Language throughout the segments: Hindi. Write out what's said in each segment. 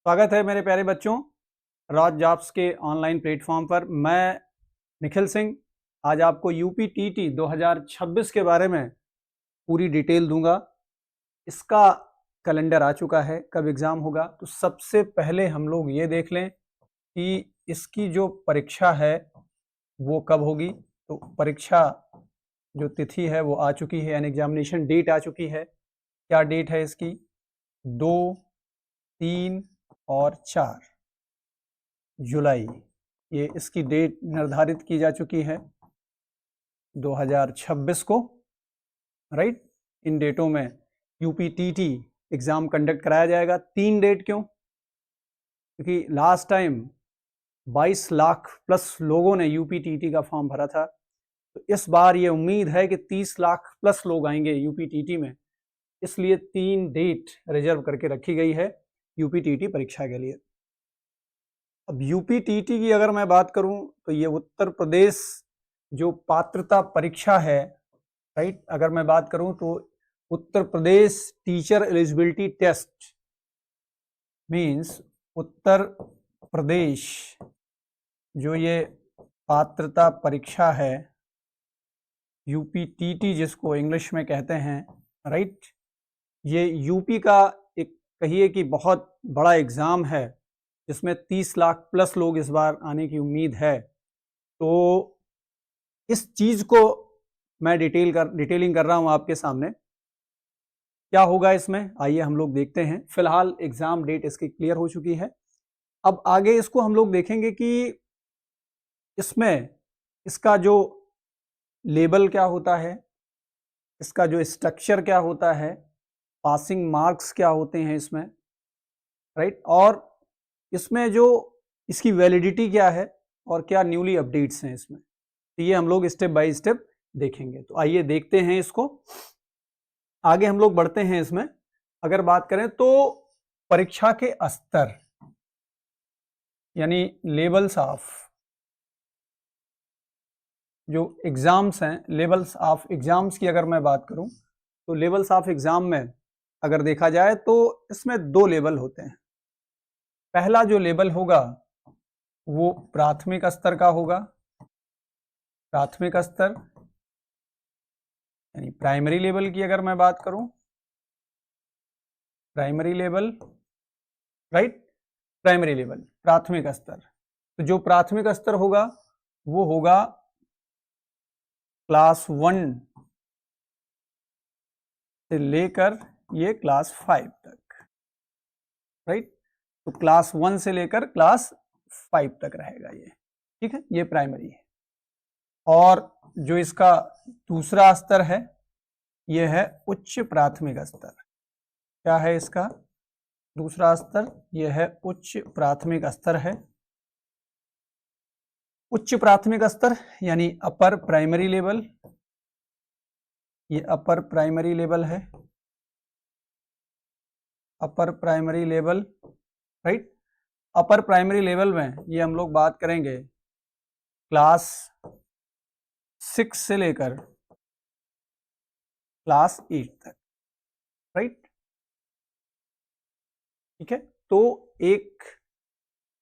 स्वागत है मेरे प्यारे बच्चों, राज जॉब्स के ऑनलाइन प्लेटफॉर्म पर। मैं निखिल सिंह आज आपको यूपीटीटी 2026 के बारे में पूरी डिटेल दूंगा। इसका कैलेंडर आ चुका है, कब एग्ज़ाम होगा। तो सबसे पहले हम लोग ये देख लें कि इसकी जो परीक्षा है वो कब होगी। तो परीक्षा जो तिथि है वो आ चुकी है, यानी एग्जामिनेशन डेट आ चुकी है। क्या डेट है इसकी? 2, 3 और 4 जुलाई, ये इसकी डेट निर्धारित की जा चुकी है 2026 को, राइट। इन डेटों में यूपीटीटी एग्ज़ाम कंडक्ट कराया जाएगा। 3 डेट क्यों? क्योंकि लास्ट टाइम 22 लाख प्लस लोगों ने यूपीटीटी का फॉर्म भरा था। तो इस बार ये उम्मीद है कि 30 लाख प्लस लोग आएंगे यूपीटीटी में, इसलिए 3 डेट रिजर्व करके रखी गई है यूपीटीटी परीक्षा के लिए। अब यूपीटीटी की अगर मैं बात करूं तो ये उत्तर प्रदेश जो पात्रता परीक्षा है, राइट। अगर मैं बात करूं तो Uttar Pradesh teacher eligibility test means Uttar प्रदेश जो ये पात्रता परीक्षा है यूपीटीटी जिसको इंग्लिश में कहते हैं, राइट। ये यूपी का एक कहिए कि बहुत बड़ा एग्ज़ाम है जिसमें 30 लाख प्लस लोग इस बार आने की उम्मीद है। तो इस चीज़ को मैं डिटेलिंग कर रहा हूं आपके सामने। क्या होगा इसमें, आइए हम लोग देखते हैं। फिलहाल एग्ज़ाम डेट इसकी क्लियर हो चुकी है। अब आगे इसको हम लोग देखेंगे कि इसमें इसका जो लेबल क्या होता है, इसका जो स्ट्रक्चर क्या होता है, पासिंग मार्क्स क्या होते हैं इसमें, राइट। और इसमें जो इसकी वैलिडिटी क्या है और क्या न्यूली अपडेट्स हैं इसमें, तो ये हम लोग स्टेप बाय स्टेप देखेंगे। तो आइए देखते हैं इसको, आगे हम लोग बढ़ते हैं इसमें। अगर बात करें तो परीक्षा के स्तर यानी लेवल्स ऑफ जो एग्जाम्स हैं, लेवल्स ऑफ एग्जाम्स की अगर मैं बात करूं तो लेवल्स ऑफ एग्जाम में अगर देखा जाए तो इसमें 2 लेवल होते हैं। पहला जो लेवल होगा वो प्राथमिक स्तर का होगा। प्राथमिक स्तर यानी प्राइमरी लेवल की अगर मैं बात करूं, primary level, right. Primary level प्राथमिक स्तर। तो जो प्राथमिक स्तर होगा वो होगा क्लास 1 से लेकर ये क्लास 5 तक, राइट। तो क्लास 1 से लेकर क्लास 5 तक रहेगा ये, ठीक है। ये प्राइमरी है। और जो इसका दूसरा स्तर है ये है उच्च प्राथमिक स्तर। क्या है इसका दूसरा स्तर? यह है उच्च प्राथमिक स्तर है। उच्च प्राथमिक स्तर यानी अपर प्राइमरी लेवल, ये अपर प्राइमरी लेवल है, upper primary level, right. Upper primary level में ये हम लोग बात करेंगे क्लास 6 से लेकर क्लास 8 तक, राइट, ठीक है। तो एक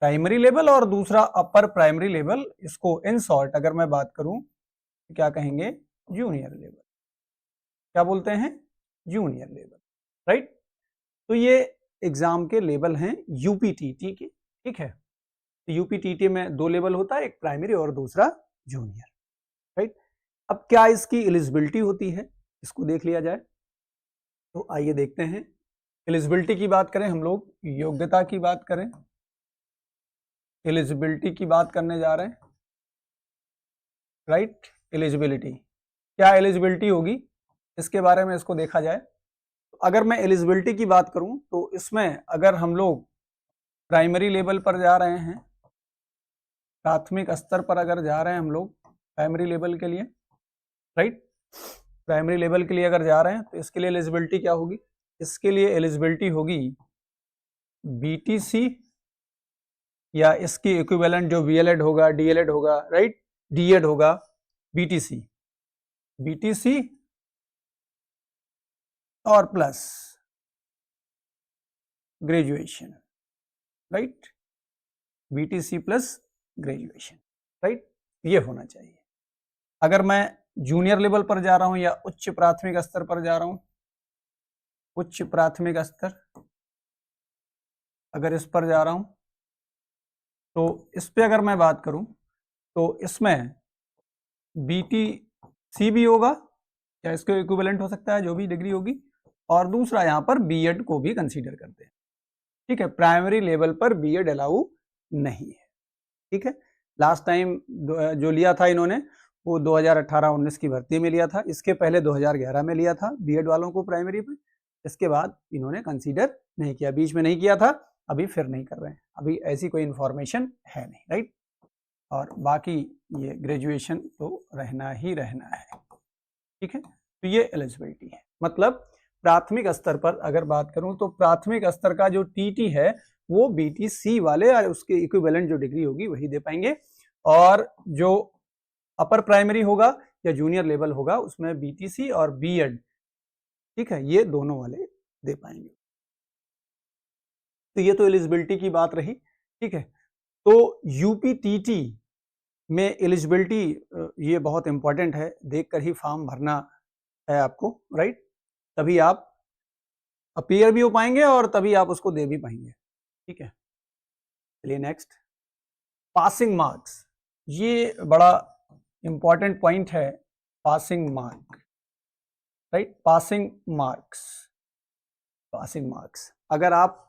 प्राइमरी लेवल और दूसरा अपर प्राइमरी लेवल, इसको इन शॉर्ट अगर मैं बात करूं तो क्या कहेंगे? Junior level. क्या बोलते हैं? Junior level, right. तो ये एग्जाम के लेवल हैं यूपीटीटी के, ठीक है। तो यूपीटीटी में 2 लेवल होता है, एक प्राइमरी और दूसरा जूनियर, राइट। अब क्या इसकी एलिजिबिलिटी होती है, इसको देख लिया जाए। तो आइए देखते हैं। एलिजिबिलिटी की बात करें, हम लोग योग्यता की बात करें, एलिजिबिलिटी की बात करने जा रहे हैं, राइट। एलिजिबिलिटी, क्या एलिजिबिलिटी होगी इसके बारे में इसको देखा जाए। तो अगर मैं एलिजिबिलिटी की बात करूं तो इसमें अगर हम लोग प्राइमरी लेवल पर जा रहे हैं, प्राथमिक स्तर पर अगर जा रहे हैं हम लोग प्राइमरी लेवल के लिए, राइट, प्राइमरी लेवल के लिए अगर जा रहे हैं तो इसके लिए एलिजिबिलिटी क्या होगी? इसके लिए एलिजिबिलिटी होगी बीटीसी या इसकी इक्विवेलेंट जो बीएलएड होगा, डीएलएड होगा, राइट, डीएड होगा, बीटीसी, बीटीसी और plus graduation, right, BTC plus graduation, right, ये होना चाहिए। अगर मैं जूनियर लेवल पर जा रहा हूं या उच्च प्राथमिक स्तर पर जा रहा हूं, उच्च प्राथमिक स्तर अगर इस पर जा रहा हूं तो इस पे अगर मैं बात करूं तो इसमें बीटीसी भी होगा या इसके इक्विवेलेंट हो सकता है जो भी डिग्री होगी, और दूसरा यहाँ पर बीएड को भी कंसीडर करते हैं। ठीक है, प्राइमरी लेवल पर बीएड अलाउ नहीं है। ठीक है, लास्ट टाइम जो लिया था इन्होंने वो 2018-19 की भर्ती में लिया था, इसके पहले 2011 में लिया था बीएड वालों को प्राइमरी पे, इसके बाद इन्होंने कंसीडर नहीं किया, बीच में नहीं किया था, अभी फिर नहीं कर रहे हैं, अभी ऐसी कोई इंफॉर्मेशन है नहीं, राइट। और बाकी ये ग्रेजुएशन तो रहना ही रहना है। ठीक है, तो ये एलिजिबिलिटी है। मतलब प्राथमिक स्तर पर अगर बात करूं तो प्राथमिक स्तर का जो टीटी है वो बीटीसी वाले और उसके इक्विवेलेंट जो डिग्री होगी वही दे पाएंगे, और जो अपर प्राइमरी होगा या जूनियर लेवल होगा उसमें बीटीसी और बीएड, ठीक है, ये दोनों वाले दे पाएंगे। तो ये तो एलिजिबिलिटी की बात रही। ठीक है, तो यूपीटीटी में एलिजिबिलिटी ये बहुत इंपॉर्टेंट है, देखकर ही फॉर्म भरना है आपको, राइट, तभी आप अपीयर भी हो पाएंगे और तभी आप उसको दे भी पाएंगे। ठीक है, चलिए नेक्स्ट, पासिंग मार्क्स, ये बड़ा इंपॉर्टेंट पॉइंट है, passing mark, right, passing marks. Passing marks अगर आप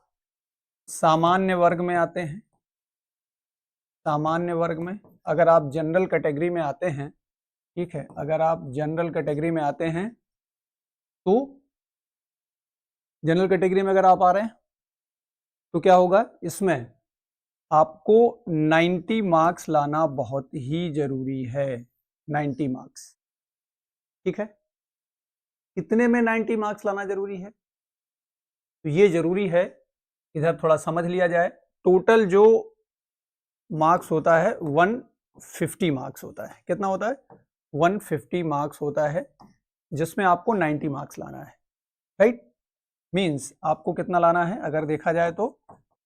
सामान्य वर्ग में आते हैं, सामान्य वर्ग में अगर आप जनरल कैटेगरी में आते हैं, ठीक है, अगर आप जनरल कैटेगरी में आते हैं तो जनरल कैटेगरी में अगर आप आ रहे हैं तो क्या होगा, इसमें आपको 90 मार्क्स लाना बहुत ही जरूरी है, 90 मार्क्स। ठीक है, कितने में 90 मार्क्स लाना जरूरी है, तो ये जरूरी है, इधर थोड़ा समझ लिया जाए। टोटल जो मार्क्स होता है 150 मार्क्स होता है, कितना होता है, 150 मार्क्स होता है, जिसमें आपको 90 मार्क्स लाना है, राइट। मींस आपको कितना लाना है, अगर देखा जाए तो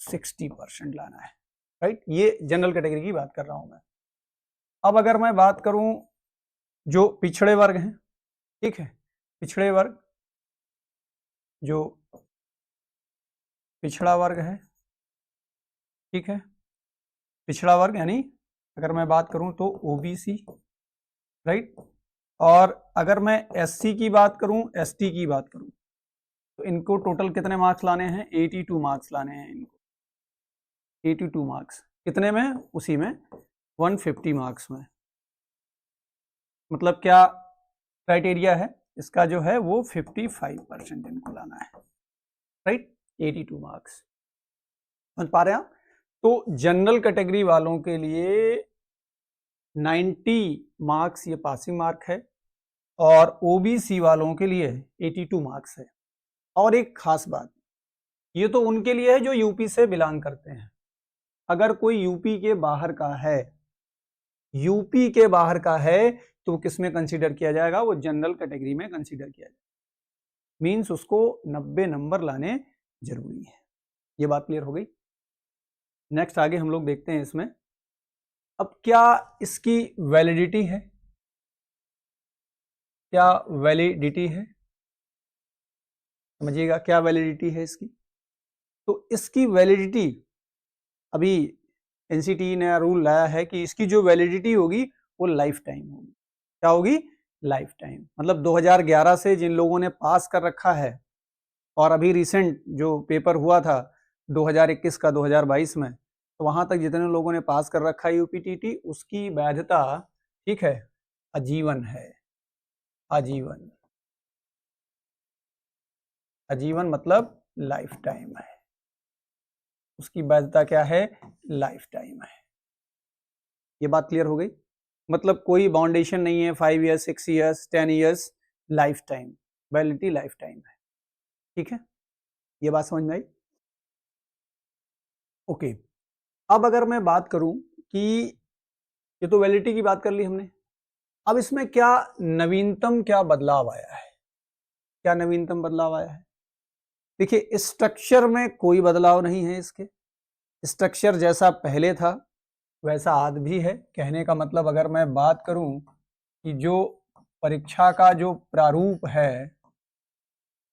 60% लाना है, राइट। ये जनरल कैटेगरी की बात कर रहा हूं मैं। अब अगर मैं बात करूं जो पिछड़े वर्ग हैं, ठीक है, पिछड़े वर्ग, जो पिछड़ा वर्ग है, ठीक है, पिछड़ा वर्ग यानी अगर मैं बात करूं तो ओबीसी, राइट, और अगर मैं एससी की बात करूं, एसटी की बात करूं, तो इनको टोटल कितने मार्क्स लाने हैं, 82 मार्क्स लाने हैं इनको, 82 मार्क्स, कितने में, उसी में 150 मार्क्स में। मतलब क्या क्राइटेरिया है इसका, जो है वो 55% इनको लाना है, राइट, 82 मार्क्स, समझ पा रहे हैं आप। तो जनरल कैटेगरी वालों के लिए 90 मार्क्स ये पासिंग मार्क है, और ओबीसी वालों के लिए 82 मार्क्स है। और एक खास बात, ये तो उनके लिए है जो यूपी से बिलोंग करते हैं। अगर कोई यूपी के बाहर का है, यूपी के बाहर का है, तो किसमें कंसीडर किया जाएगा, वो जनरल कैटेगरी में कंसीडर किया जाएगा। मींस उसको 90 नंबर लाने जरूरी है। ये बात क्लियर हो गई। नेक्स्ट आगे हम लोग देखते हैं इसमें, अब क्या इसकी वैलिडिटी है, क्या वैलिडिटी है, समझिएगा क्या वैलिडिटी है इसकी। तो इसकी वैलिडिटी अभी एनसीटी ने रूल लाया है कि इसकी जो वैलिडिटी होगी वो लाइफ टाइम होगी। क्या होगी, लाइफ टाइम। मतलब 2011 से जिन लोगों ने पास कर रखा है, और अभी रिसेंट जो पेपर हुआ था 2021 का 2022 में, तो वहां तक जितने लोगों ने पास कर रखा है यूपीटीटी, उसकी वैधता, ठीक है, आजीवन है, आजीवन। आजीवन मतलब लाइफ टाइम है, उसकी वैधता क्या है, लाइफ टाइम है। ये बात क्लियर हो गई। मतलब कोई बाउंडेशन नहीं है, 5 years, 6 years, 10 years, life time, validity life time है। ठीक है, ये बात समझ में आई। ओके, अब अगर मैं बात करूं कि ये तो वैलिडिटी की बात कर ली हमने, अब इसमें क्या नवीनतम, क्या बदलाव आया है, क्या नवीनतम बदलाव आया है। देखिए, स्ट्रक्चर में कोई बदलाव नहीं है, इसके स्ट्रक्चर जैसा पहले था वैसा आज भी है। कहने का मतलब अगर मैं बात करूं कि जो परीक्षा का जो प्रारूप है,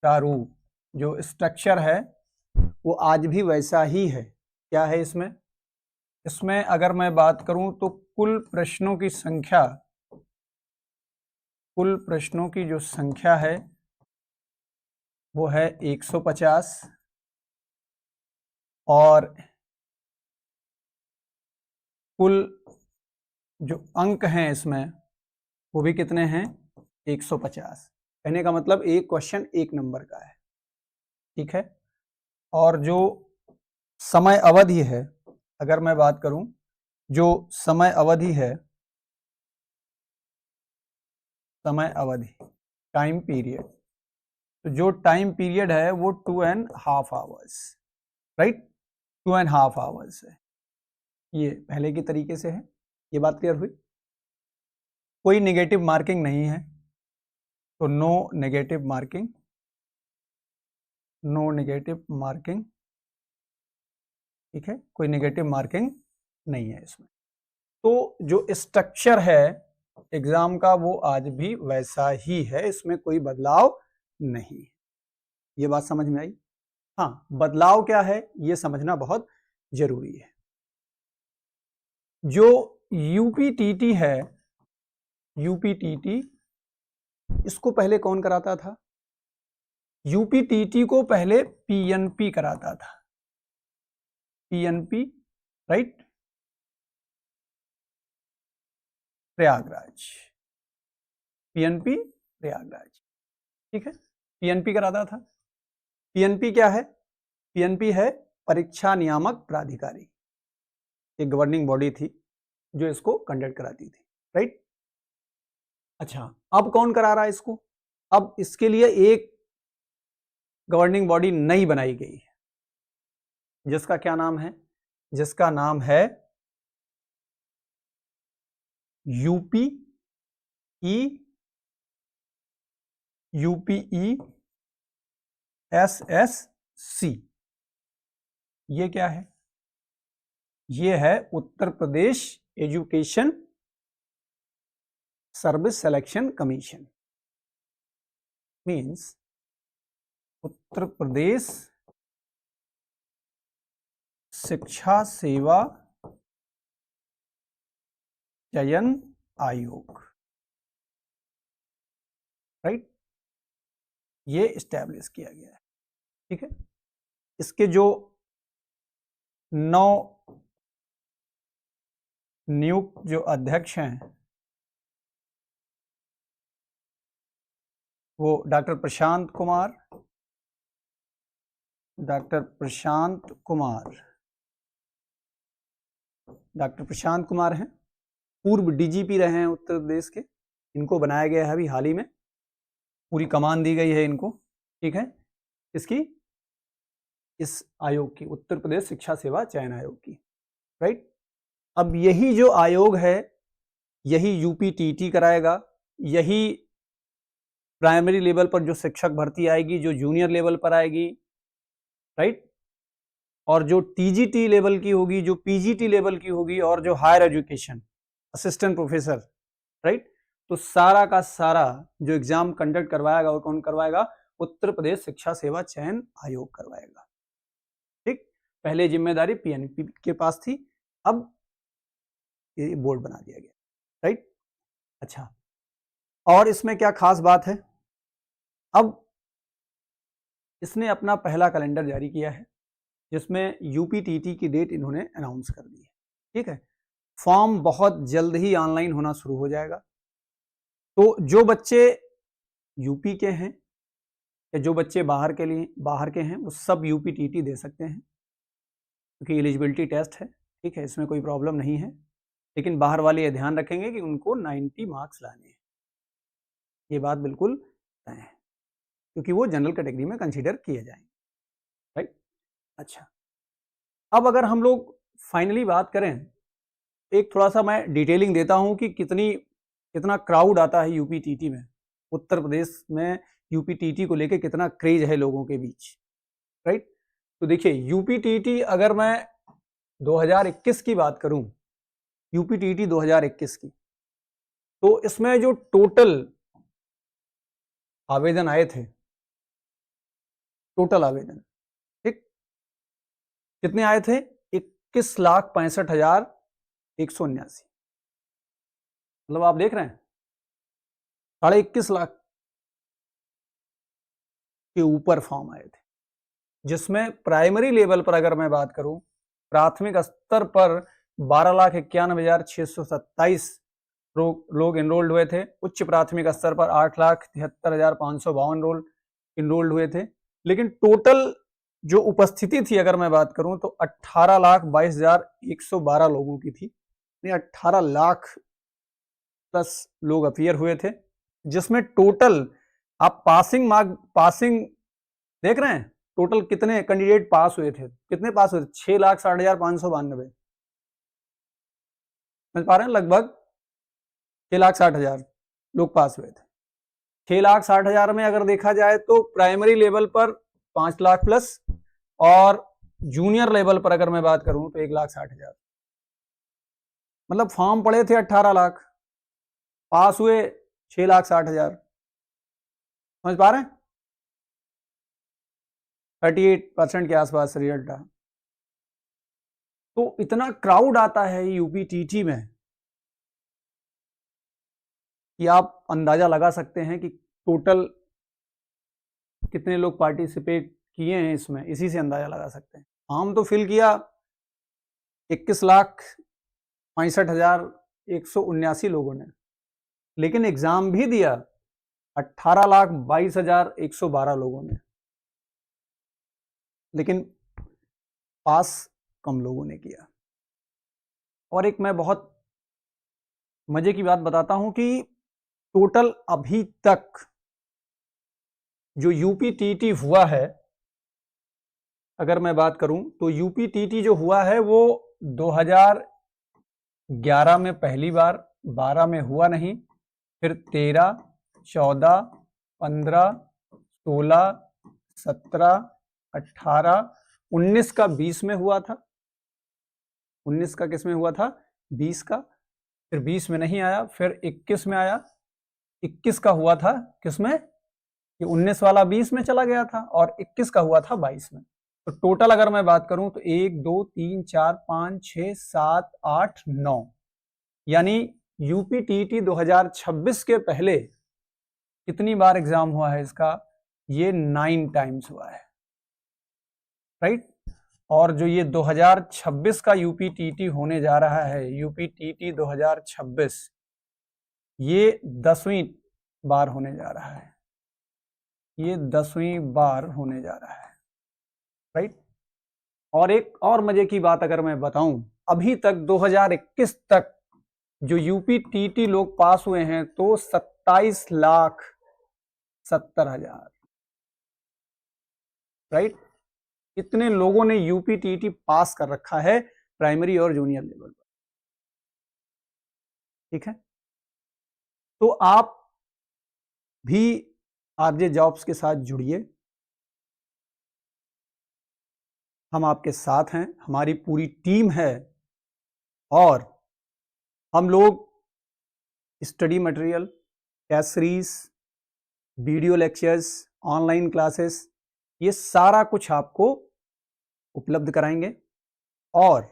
प्रारूप जो स्ट्रक्चर है वो आज भी वैसा ही है। क्या है इसमें? इसमें अगर मैं बात करूं तो कुल प्रश्नों की संख्या, कुल प्रश्नों की जो संख्या है वो है 150 और कुल जो अंक हैं इसमें वो भी कितने हैं? 150। कहने का मतलब एक क्वेश्चन एक नंबर का है, ठीक है। और जो समय अवधि है, अगर मैं बात करूं जो समय अवधि है, समय अवधि टाइम पीरियड, तो जो टाइम पीरियड है वो 2.5 आवर्स, राइट, 2.5 आवर्स है। ये पहले की तरीके से है। ये बात क्लियर हुई? कोई नेगेटिव मार्किंग नहीं है, तो no negative marking, no negative marking, ठीक है, कोई नेगेटिव मार्किंग नहीं है इसमें। तो जो स्ट्रक्चर है एग्जाम का वो आज भी वैसा ही है, इसमें कोई बदलाव नहीं। ये बात समझ में आई? हाँ, बदलाव क्या है ये समझना बहुत जरूरी है। जो यूपीटीटी है, यूपीटीटी इसको पहले कौन कराता था? यूपीटीटी को पहले पीएनपी कराता था, PNP, right, Prayagraj, PNP Prayagraj, ठीक है, पीएनपी कराता था। पीएनपी क्या है? पीएनपी है परीक्षा नियामक प्राधिकारी, एक गवर्निंग बॉडी थी जो इसको कंडक्ट कराती थी, राइट। अच्छा, अब कौन करा रहा है इसको? अब इसके लिए एक गवर्निंग बॉडी नई बनाई गई है, जिसका क्या नाम है? जिसका नाम है यूपीई, यूपीई एसएससी। ये क्या है? ये है Uttar Pradesh Education Service Selection Commission, means Uttar Pradesh शिक्षा सेवा चयन आयोग, राइट, ये इस्टेब्लिश किया गया है, ठीक है। इसके जो 9 नियुक्त जो अध्यक्ष हैं वो doctor Prashant Kumar, doctor Prashant Kumar, doctor Prashant Kumar हैं, पूर्व डीजीपी रहे हैं उत्तर प्रदेश के। इनको बनाया गया है अभी हाल ही में, पूरी कमान दी गई है इनको, ठीक है, इसकी, इस आयोग की, उत्तर प्रदेश शिक्षा सेवा चयन आयोग की, राइट। अब यही जो आयोग है यही यूपीटीटी कराएगा, यही प्राइमरी लेवल पर जो शिक्षक भर्ती आएगी जो जूनियर लेवल पर आएगी, राइट, और जो टीजीटी लेवल की होगी, जो पीजीटी लेवल की होगी, और जो higher education assistant professor, right, तो सारा का सारा जो एग्जाम कंडक्ट करवाएगा वो कौन करवाएगा? उत्तर प्रदेश शिक्षा सेवा चयन आयोग करवाएगा, ठीक। पहले जिम्मेदारी पीएनपी के पास थी, अब ये बोर्ड बना दिया गया, राइट। अच्छा, और इसमें क्या खास बात है? अब इसने अपना पहला कैलेंडर जारी किया है जिसमें यूपीटीटी की डेट इन्होंने अनाउंस कर दी है, ठीक है। फॉर्म बहुत जल्द ही ऑनलाइन होना शुरू हो जाएगा। तो जो बच्चे यूपी के हैं या जो बच्चे बाहर के हैं वो सब यूपीटीटी दे सकते हैं, क्योंकि एलिजिबिलिटी टेस्ट है, ठीक है, इसमें कोई प्रॉब्लम नहीं है। लेकिन बाहर वाले ये ध्यान रखेंगे कि उनको 90 मार्क्स लाने हैं, ये बात बिल्कुल तय है, क्योंकि वो जनरल कैटेगरी में कंसीडर किए जाएंगे, राइट। अच्छा, अब अगर हम लोग फाइनली बात करें, एक थोड़ा सा मैं डिटेलिंग देता हूं कि कितना क्राउड आता है यूपीटीटी में, उत्तर प्रदेश में यूपीटीटी को लेके कितना क्रेज है लोगों के बीच, राइट। तो देखिए यूपीटीटी अगर मैं 2021 की बात करूं, यूपीटीटी 2021 की, तो इसमें जो टोटल आवेदन आए थे, टोटल आवेदन, ठीक, कितने आए थे? 21,65,179। मतलब आप देख रहे हैं 21,50,000 के ऊपर फॉर्म आए थे, जिसमें प्राइमरी लेवल पर अगर मैं बात करूं, प्राथमिक स्तर पर 12,91,627 लोग एनरोल्ड हुए थे। उच्च प्राथमिक स्तर पर 8,73,552 लोग एनरोल्ड हुए थे। लेकिन टोटल जो उपस्थिति थी अगर मैं बात करूं तो 18,22,112 लोगों की थी। 18 लाख प्लस लोग अपीयर हुए थे, जिसमें टोटल आप पासिंग देख रहे हैं, टोटल कितने कैंडिडेट पास हुए थे? कितने पास हुए थे? 6,60,592। समझ पा रहे हैं? लगभग 6,60,000 लोग पास हुए थे। 6,60,000 में अगर देखा जाए तो प्राइमरी लेवल पर 5 लाख प्लस, और जूनियर लेवल पर अगर मैं बात करूं तो 1,60,000। मतलब फॉर्म पड़े थे 18 लाख, पास हुए 6,60,000। समझ पा रहे हैं? 38% के आसपास रिजल्ट था। तो इतना क्राउड आता है यूपीटीटी में कि आप अंदाजा लगा सकते हैं कि टोटल कितने लोग पार्टिसिपेट किए हैं इसमें, इसी से अंदाजा लगा सकते हैं। फॉर्म तो फिल किया 21,65,179 लोगों ने, लेकिन एग्जाम भी दिया 18,22,112 लोगों ने, लेकिन पास कम लोगों ने किया। और एक मैं बहुत मजे की बात बताता हूं कि टोटल अभी तक जो यूपीटीटी हुआ है, अगर मैं बात करूं तो यूपीटीटी जो हुआ है वो 2011 में पहली बार, 12 में हुआ नहीं, फिर 13, 14, 15, 16, 17, 18, 19 का 20 में हुआ था। 19 का किस में हुआ था? 20 का। फिर 20 में नहीं आया, फिर 21 में आया। 21 का हुआ था किस में? ये 19 वाला 20 में चला गया था, और 21 का हुआ था 22 में। तो टोटल अगर मैं बात करूं तो 1, 2, 3, 4, 5, 6, 7, 8, 9, यानी यूपीटीटी 2026 के पहले कितनी बार एग्जाम हुआ है इसका? ये 9 टाइम्स हुआ है, राइट। और जो ये 2026 का यूपीटीटी होने जा रहा है, यूपीटीटी 2026, ये 10वीं बार होने जा रहा है। ये 10वीं बार होने जा रहा है, राइट। और एक और मजे की बात अगर मैं बताऊं, अभी तक 2021 तक जो यूपीटीटी लोग पास हुए हैं तो 27,70,000, राइट। इतने लोगों ने यूपीटीटी पास कर रखा है प्राइमरी और जूनियर लेवल पर, ठीक है। तो आप भी आरजे जॉब्स के साथ जुड़िए, हम आपके साथ हैं, हमारी पूरी टीम है, और हम लोग study material, test series, video lectures, online classes, ये सारा कुछ आपको उपलब्ध कराएंगे। और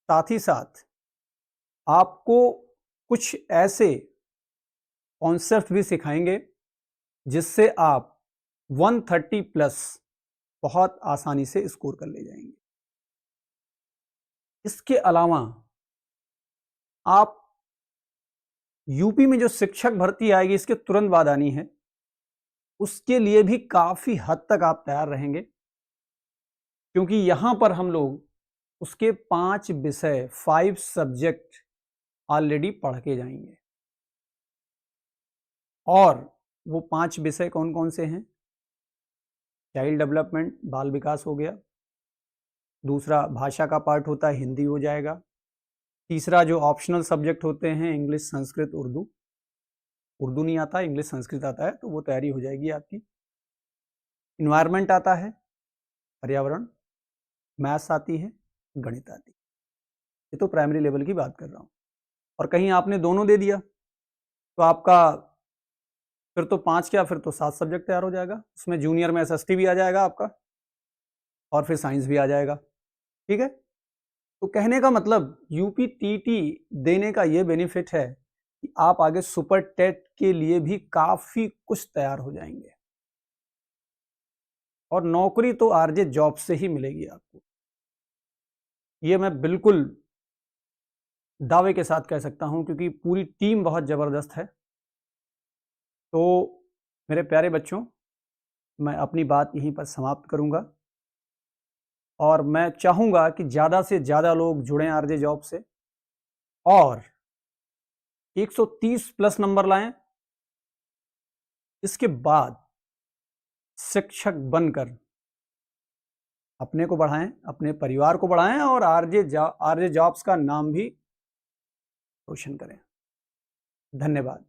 साथ ही साथ आपको कुछ ऐसे कॉन्सेप्ट भी सिखाएंगे जिससे आप 130 प्लस बहुत आसानी से स्कोर कर ले जाएंगे। इसके अलावा आप यूपी में जो शिक्षक भर्ती आएगी इसके तुरंत बाद आनी है, उसके लिए भी काफी हद तक आप तैयार रहेंगे, क्योंकि यहां पर हम लोग उसके 5 विषय, 5 सब्जेक्ट ऑलरेडी पढ़ के जाएंगे। और वो 5 विषय कौन कौन से हैं? चाइल्ड डेवलपमेंट, बाल विकास हो गया। दूसरा भाषा का पार्ट होता है, हिंदी हो जाएगा। तीसरा जो ऑप्शनल सब्जेक्ट होते हैं, इंग्लिश, संस्कृत, उर्दू। उर्दू नहीं आता, इंग्लिश संस्कृत आता है, तो वो तैयारी हो जाएगी आपकी। इन्वायरमेंट आता है, पर्यावरण। मैथ्स आती है, गणित आती है। ये तो प्राइमरी लेवल की बात कर रहा हूँ। और कहीं आपने दोनों दे दिया तो आपका फिर तो 5 क्या, फिर तो 7 सब्जेक्ट तैयार हो जाएगा। उसमें जूनियर में एसएसटी भी आ जाएगा आपका और फिर साइंस भी आ जाएगा। ठीक है, तो कहने का मतलब यूपी टीटी देने का ये बेनिफिट है कि आप आगे सुपर टेट के लिए भी काफी कुछ तैयार हो जाएंगे और नौकरी तो आरजे जॉब से ही मिलेगी आपको। ये मैं बिल्कुल दावे के साथ कह सकता हूं क्योंकि पूरी टीम बहुत जबरदस्त है। तो मेरे प्यारे बच्चों, मैं अपनी बात यहीं पर समाप्त करूंगा और मैं चाहूंगा कि ज़्यादा से ज़्यादा लोग जुड़ें आरजे जॉब से और 130 प्लस नंबर लाएं। इसके बाद शिक्षक बनकर अपने को बढ़ाएं, अपने परिवार को बढ़ाएं और आरजे जॉब्स का नाम भी रोशन करें। धन्यवाद।